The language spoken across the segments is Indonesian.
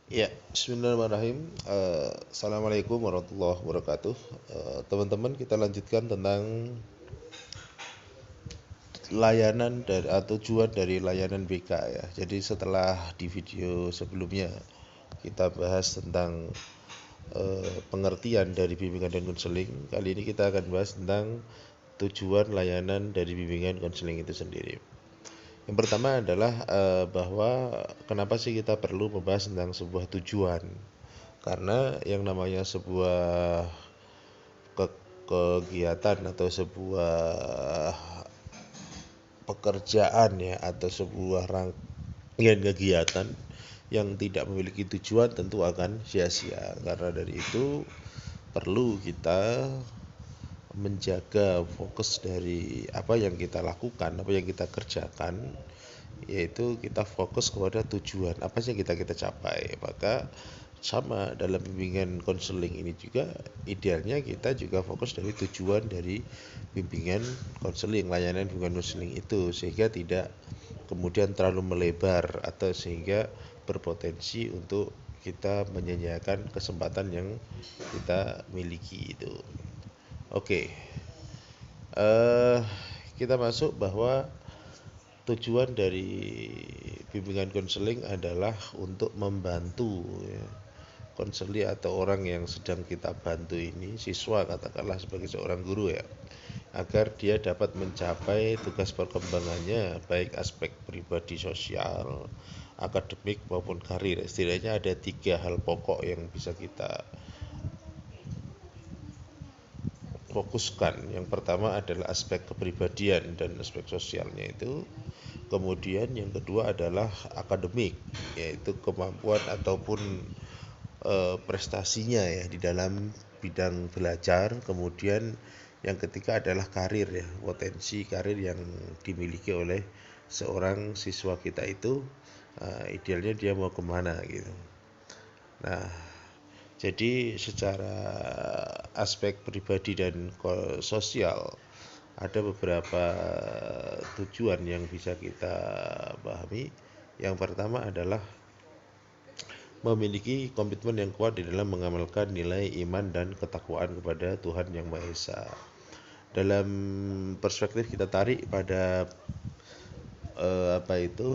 Ya, bismillahirrahmanirrahim. Assalamualaikum warahmatullahi wabarakatuh. Teman-teman, kita lanjutkan tentang layanan dari atau tujuan dari layanan BK ya. Jadi setelah di video sebelumnya kita bahas tentang pengertian dari bimbingan dan konseling, kali ini kita akan bahas tentang tujuan layanan dari bimbingan konseling itu sendiri. Yang pertama adalah bahwa kenapa sih kita perlu membahas tentang sebuah tujuan? Karena yang namanya sebuah kegiatan atau sebuah pekerjaan ya atau sebuah rangkaian kegiatan yang tidak memiliki tujuan tentu akan sia-sia. Karena dari itu perlu kita menjaga fokus dari apa yang kita lakukan, apa yang kita kerjakan, yaitu kita fokus kepada tujuan apa sih yang kita capai. Maka sama dalam bimbingan konseling ini juga idealnya kita juga fokus dari tujuan dari bimbingan konseling, layanan bimbingan konseling itu, sehingga tidak kemudian terlalu melebar atau sehingga berpotensi untuk kita menyanyiakan kesempatan yang kita miliki itu. Oke, kita masuk bahwa tujuan dari bimbingan konseling adalah untuk membantu ya, konseli atau orang yang sedang kita bantu ini, siswa katakanlah sebagai seorang guru ya, agar dia dapat mencapai tugas perkembangannya baik aspek pribadi, sosial, akademik maupun karir. Setidaknya ada 3 hal pokok yang bisa kita fokuskan. Yang pertama adalah aspek kepribadian dan aspek sosialnya itu. Kemudian yang kedua adalah akademik, yaitu kemampuan ataupun prestasinya ya di dalam bidang belajar. Kemudian yang ketiga adalah karir ya, potensi karir yang dimiliki oleh seorang siswa kita itu, idealnya dia mau kemana gitu. Nah, jadi secara aspek pribadi dan sosial ada beberapa tujuan yang bisa kita pahami. Yang pertama adalah memiliki komitmen yang kuat di dalam mengamalkan nilai iman dan ketakwaan kepada Tuhan Yang Maha Esa. Dalam perspektif kita tarik pada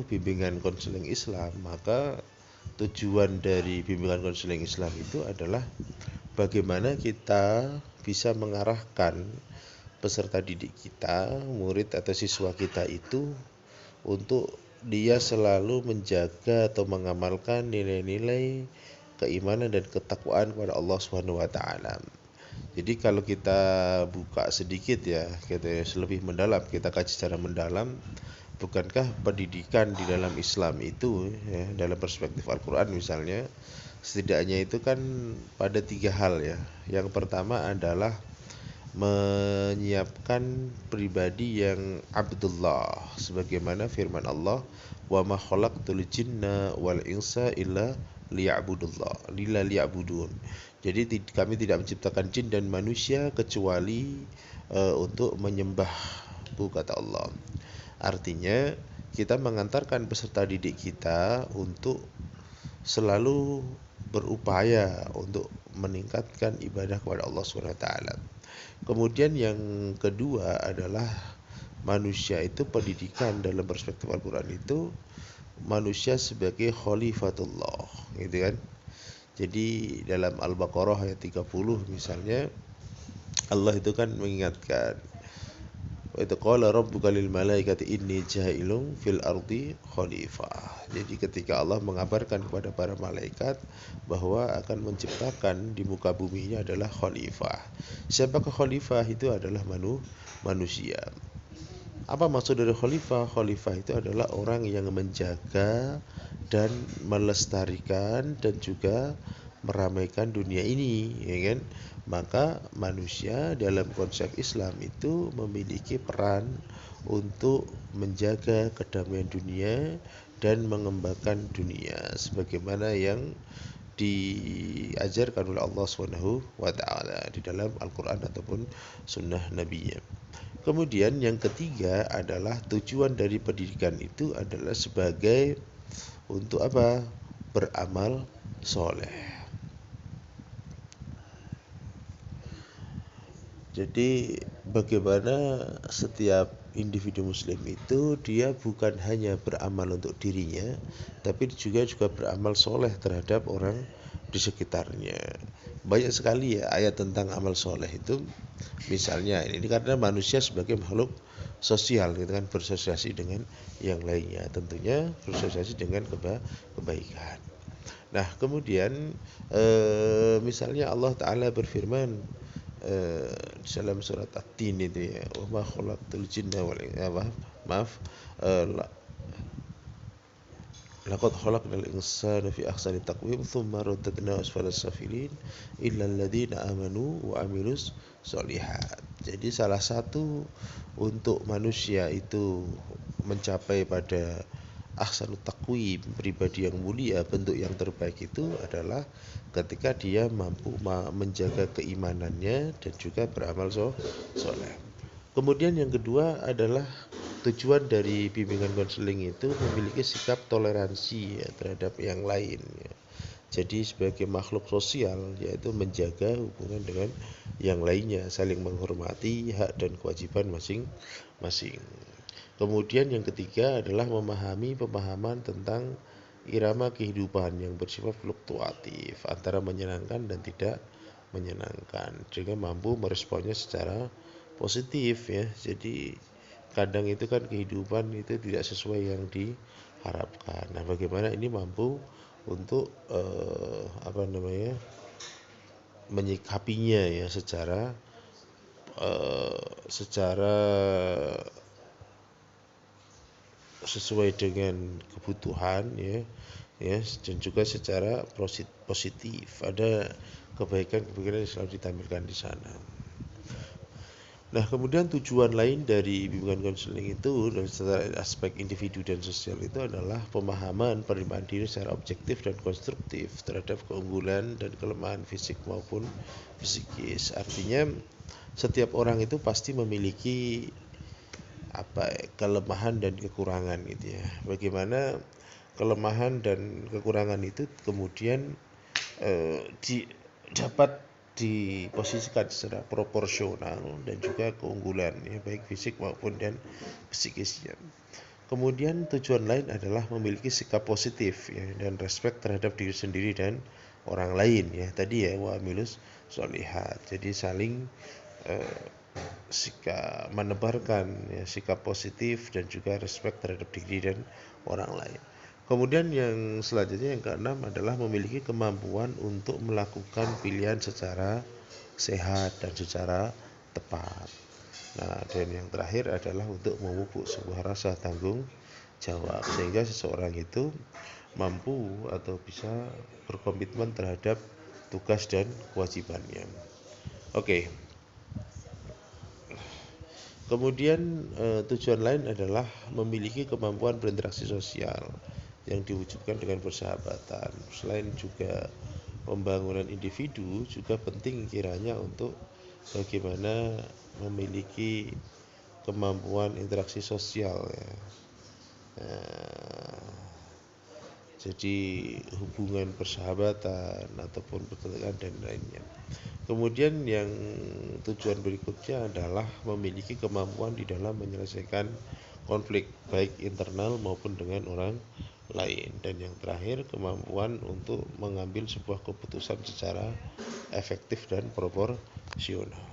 bimbingan konseling Islam, maka tujuan dari bimbingan konseling Islam itu adalah bagaimana kita bisa mengarahkan peserta didik kita, murid atau siswa kita itu untuk dia selalu menjaga atau mengamalkan nilai-nilai keimanan dan ketakwaan kepada Allah Subhanahu wa taala. Jadi kalau kita buka sedikit ya, kita lebih mendalam, kita kaji secara mendalam, bukankah pendidikan di dalam Islam itu ya, dalam perspektif Al-Qur'an misalnya, setidaknya itu kan pada 3 hal ya. Yang pertama adalah menyiapkan pribadi yang Abdullah, sebagaimana firman Allah, wa ma khalaqtul jinna wal insa illa liya'budun. Jadi kami tidak menciptakan jin dan manusia kecuali untuk menyembahku, kata Allah. Artinya kita mengantarkan peserta didik kita untuk selalu berupaya untuk meningkatkan ibadah kepada Allah Subhanahu wa taala. Kemudian yang kedua adalah manusia itu, pendidikan dalam perspektif Al-Qur'an itu manusia sebagai khalifatullah, gitu kan. Jadi dalam Al-Baqarah ayat 30 misalnya, Allah itu kan mengingatkan, wa idz qala rabbuka lil malaikati inni ja'ilun fil ardi khalifah. Jadi ketika Allah mengabarkan kepada para malaikat bahwa akan menciptakan di muka bumi ini adalah khalifah. Siapakah khalifah? Itu adalah manusia. Apa maksud dari khalifah? Khalifah itu adalah orang yang menjaga dan melestarikan dan juga meramaikan dunia ini, ya kan? Maka manusia dalam konsep Islam itu memiliki peran untuk menjaga kedamaian dunia dan mengembangkan dunia sebagaimana yang diajarkan oleh Allah Subhanahu wa taala di dalam Al-Qur'an ataupun sunnah Nabi-Nya. Kemudian yang ketiga adalah tujuan dari pendidikan itu adalah sebagai untuk apa? beramal soleh. Jadi bagaimana setiap individu muslim itu dia bukan hanya beramal untuk dirinya, tapi juga beramal soleh terhadap orang di sekitarnya. Banyak sekali ya ayat tentang amal soleh itu. Misalnya ini karena manusia sebagai makhluk sosial gitu kan, bersosialisasi dengan yang lainnya, tentunya bersosialisasi dengan kebaikan. Nah kemudian misalnya Allah Ta'ala berfirman dalam surat At-Tin itu ya, wa ma khalaqtul jinna wal maaf laqad khalaqnal insana fi ahsani taqwim thumma radadnahu asfala safilin illa alladziina amanu wa amilus sholihat. Jadi salah satu untuk manusia itu mencapai pada ahsanut taqwim, pribadi yang mulia, bentuk yang terbaik itu adalah ketika dia mampu menjaga keimanannya dan juga beramal soleh. Kemudian yang kedua adalah tujuan dari bimbingan konseling itu memiliki sikap toleransi ya, terhadap yang lain ya. Jadi sebagai makhluk sosial yaitu menjaga hubungan dengan yang lainnya, saling menghormati hak dan kewajiban masing-masing. Kemudian yang ketiga adalah memahami pemahaman tentang irama kehidupan yang bersifat fluktuatif antara menyenangkan dan tidak menyenangkan, juga mampu meresponnya secara positif ya. Jadi kadang itu kan kehidupan itu tidak sesuai yang diharapkan. Nah, bagaimana ini mampu untuk menyikapinya ya secara sesuai dengan kebutuhan ya dan juga secara positif. Ada kebaikan-kebaikan yang selalu ditampilkan di sana. Nah, kemudian tujuan lain dari bimbingan konseling itu dari secara aspek individu dan sosial itu adalah pemahaman penerimaan diri secara objektif dan konstruktif terhadap keunggulan dan kelemahan fisik maupun psikis. Artinya setiap orang itu pasti memiliki kelemahan dan kekurangan gitu ya. Bagaimana kelemahan dan kekurangan itu kemudian dapat diposisikan secara proporsional dan juga keunggulan ya, baik fisik maupun dan psikisnya. Kemudian tujuan lain adalah memiliki sikap positif ya, dan respek terhadap diri sendiri dan orang lain ya. Tadi ya wa amilus sholihat. Jadi saling menebarkan ya, sikap positif dan juga respek terhadap diri dan orang lain. Kemudian yang selanjutnya yang keenam adalah memiliki kemampuan untuk melakukan pilihan secara sehat dan secara tepat. Nah, dan yang terakhir adalah untuk memupuk sebuah rasa tanggung jawab sehingga seseorang itu mampu atau bisa berkomitmen terhadap tugas dan kewajibannya. Oke. Kemudian tujuan lain adalah memiliki kemampuan berinteraksi sosial yang diwujudkan dengan persahabatan. Selain juga pembangunan individu, juga penting kiranya untuk bagaimana memiliki kemampuan interaksi sosial ya. Jadi hubungan persahabatan ataupun pertemanan dan lainnya. Kemudian yang tujuan berikutnya adalah memiliki kemampuan di dalam menyelesaikan konflik baik internal maupun dengan orang lain. Dan yang terakhir kemampuan untuk mengambil sebuah keputusan secara efektif dan proporsional.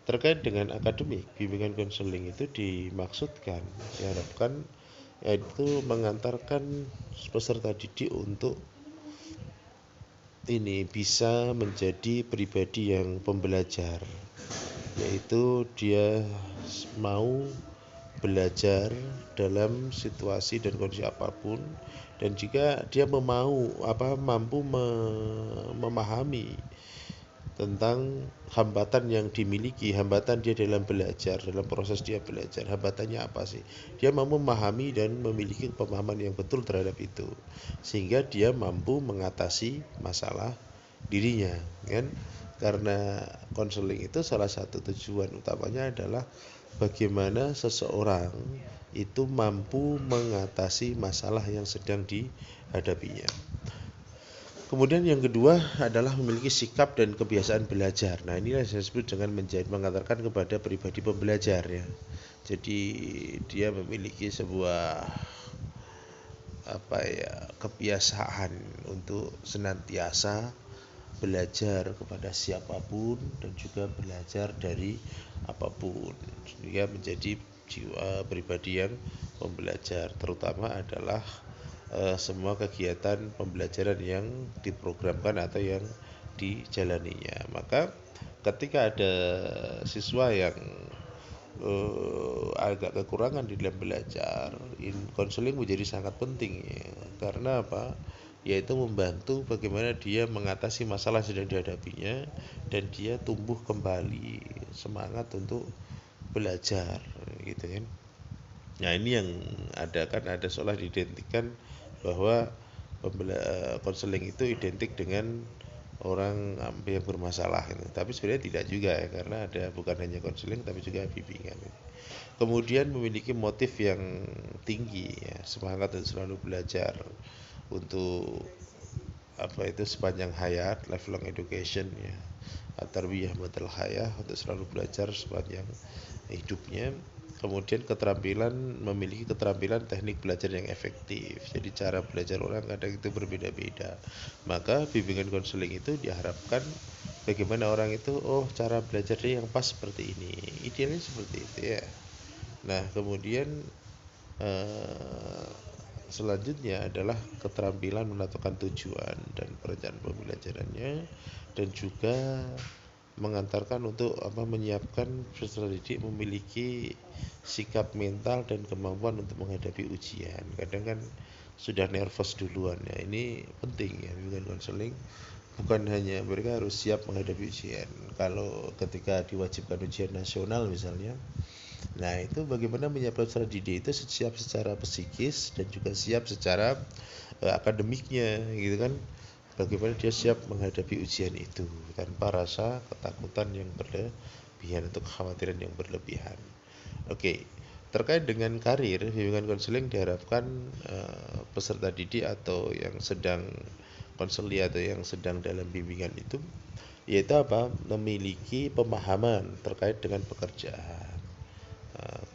Terkait dengan akademik, bimbingan konseling itu diharapkan yaitu mengantarkan peserta didik untuk bisa menjadi pribadi yang pembelajar, yaitu dia mau belajar dalam situasi dan kondisi apapun, dan jika dia mampu memahami tentang hambatan yang dimiliki, hambatan dia dalam belajar, dalam proses dia belajar, hambatannya apa sih? Dia mampu memahami dan memiliki pemahaman yang betul terhadap itu, sehingga dia mampu mengatasi masalah dirinya, kan? Karena konseling itu salah satu tujuan utamanya adalah bagaimana seseorang itu mampu mengatasi masalah yang sedang dihadapinya. Kemudian yang kedua adalah memiliki sikap dan kebiasaan belajar. Nah, inilah yang saya sebut dengan mengantarkan kepada pribadi pembelajar ya. Jadi dia memiliki sebuah kebiasaan untuk senantiasa belajar kepada siapapun dan juga belajar dari apapun. Dia menjadi jiwa pribadi yang pembelajar, terutama adalah semua kegiatan pembelajaran yang diprogramkan atau yang dijalaninya. Maka ketika ada siswa yang agak kekurangan di dalam belajar, konseling menjadi sangat penting ya. Karena apa? Yaitu membantu bagaimana dia mengatasi masalah yang sedang dihadapinya dan dia tumbuh kembali semangat untuk belajar gitu kan. Nah, ini yang ada seolah diidentikan bahwa konseling itu identik dengan orang yang bermasalah gitu. Tapi sebenarnya tidak juga ya, karena ada bukan hanya konseling tapi juga bimbingan. Kemudian memiliki motif yang tinggi ya, semangat dan selalu belajar untuk sepanjang hayat, lifelong education ya, tarbiyah madal hayah, untuk selalu belajar sepanjang hidupnya. Kemudian memiliki keterampilan teknik belajar yang efektif. Jadi cara belajar orang kadang itu berbeda-beda. Maka bimbingan konseling itu diharapkan bagaimana orang itu, cara belajarnya yang pas seperti ini. Idealnya seperti itu ya. Nah, kemudian selanjutnya adalah keterampilan menentukan tujuan dan perencanaan pembelajarannya, dan juga mengantarkan untuk menyiapkan peserta didik memiliki sikap mental dan kemampuan untuk menghadapi ujian. Kadang kan sudah nervous duluan ya, ini penting ya bimbingan konseling. Bukan hanya mereka harus siap menghadapi ujian. Kalau ketika diwajibkan ujian nasional misalnya, nah itu bagaimana menyiapkan peserta didik itu siap secara psikis dan juga siap secara akademiknya gitu kan. Bagaimana dia siap menghadapi ujian itu tanpa rasa ketakutan yang berlebihan atau kekhawatiran yang berlebihan. Oke, terkait dengan karir, bimbingan konseling diharapkan peserta didik atau yang sedang konseli atau yang sedang dalam bimbingan itu, yaitu memiliki pemahaman terkait dengan pekerjaan,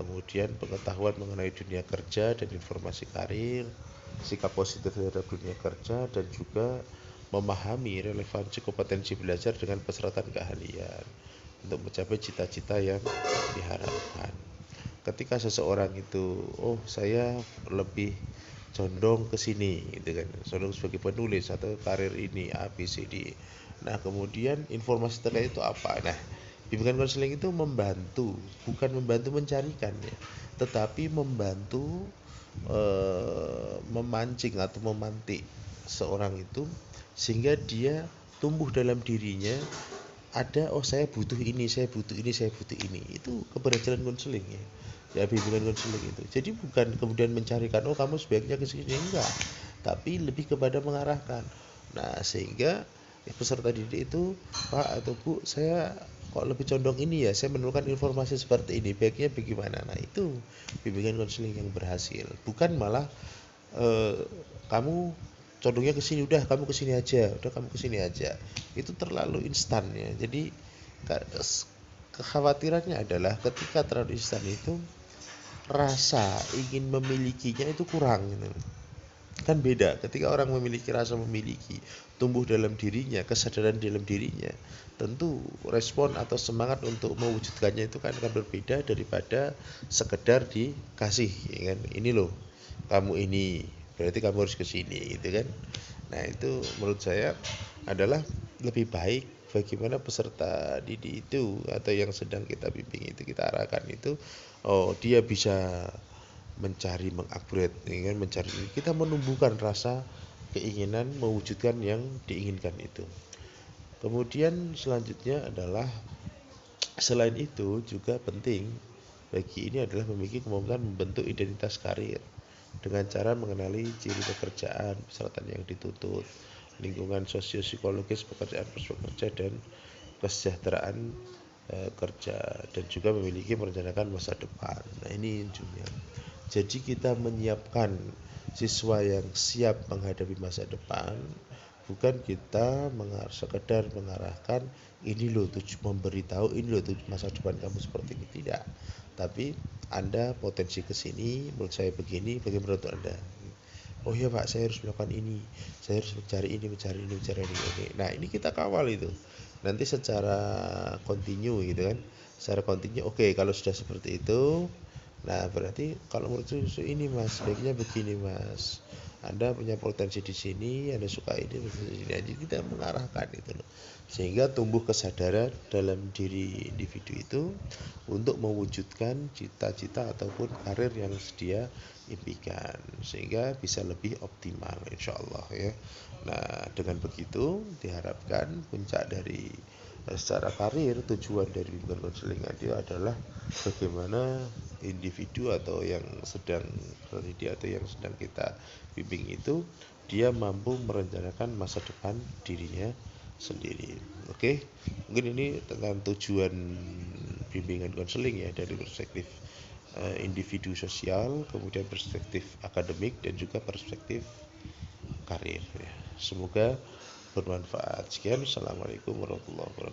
kemudian pengetahuan mengenai dunia kerja dan informasi karir, sikap positif terhadap dunia kerja, dan juga memahami relevansi kompetensi belajar dengan persyaratan keahlian untuk mencapai cita-cita yang diharapkan. Ketika seseorang itu, saya lebih condong ke sini gitu kan, condong sebagai penulis atau karir ini A B C D. Nah, kemudian informasi terkait itu apa? Nah, bimbingan konseling itu membantu, bukan membantu mencarikan ya, tetapi membantu memancing atau memantik seorang itu sehingga dia tumbuh dalam dirinya ada, saya butuh ini, saya butuh ini, saya butuh ini. Itu keberhasilan konseling ya. Ya, bimbingan konseling itu. Jadi bukan kemudian mencarikan, kamu sebaiknya ke sini, enggak. Tapi lebih kepada mengarahkan. Nah, sehingga peserta didik itu, Pak atau Bu, saya kok lebih condong ini ya, saya menemukan informasi seperti ini, baiknya bagaimana. Nah, itu bimbingan konseling yang berhasil. Bukan malah kamu condongnya ke sini, udah kamu ke sini aja, itu terlalu instan ya. Jadi kekhawatirannya adalah ketika terlalu instan itu rasa ingin memilikinya itu kurang gitu. Kan beda ketika orang memiliki rasa memiliki, tumbuh dalam dirinya, kesadaran dalam dirinya, tentu respon atau semangat untuk mewujudkannya itu kan akan berbeda daripada sekedar dikasih ya kan, ini loh kamu ini, berarti kamu harus ke sini gitu kan. Nah, itu menurut saya adalah lebih baik bagaimana peserta didik itu atau yang sedang kita bimbing itu, kita arahkan itu, dia bisa mencari, mengupgrade ya kan, kita menumbuhkan rasa keinginan mewujudkan yang diinginkan itu. Kemudian selanjutnya adalah selain itu juga penting bagi ini adalah memiliki kemampuan membentuk identitas karir dengan cara mengenali ciri pekerjaan, persyaratan yang dituntut, lingkungan sosio-psikologis pekerjaan pekerja dan kesejahteraan kerja, dan juga memiliki merencanakan masa depan. Nah, ini intinya. Jadi kita menyiapkan siswa yang siap menghadapi masa depan, bukan kita sekedar mengarahkan ini loh memberitahu ini loh masa depan kamu seperti ini, tidak, tapi Anda potensi ke sini, menurut saya begini, bagaimana menurut Anda? Oh iya Pak, saya harus melakukan ini, saya harus mencari ini. Nah ini kita kawal itu. Nanti secara kontinu gitu kan, secara kontinu. Oke, kalau sudah seperti itu, nah berarti kalau menurut saya ini Mas, baiknya begini Mas. Anda punya potensi di sini, Anda suka ini, jadi kita mengarahkan itu loh. Sehingga tumbuh kesadaran dalam diri individu itu untuk mewujudkan cita-cita ataupun karir yang sedia impikan, sehingga bisa lebih optimal insya Allah ya. Nah dengan begitu diharapkan puncak dari secara karir, tujuan dari bimbingan konseling itu adalah bagaimana individu atau yang sedang terdidik atau yang sedang kita bimbing itu dia mampu merencanakan masa depan dirinya sendiri. Oke, mungkin ini tentang tujuan bimbingan konseling ya, dari perspektif individu sosial, kemudian perspektif akademik, dan juga perspektif karir ya. Semoga bermanfaat. Sekian, assalamualaikum warahmatullahi wabarakatuh.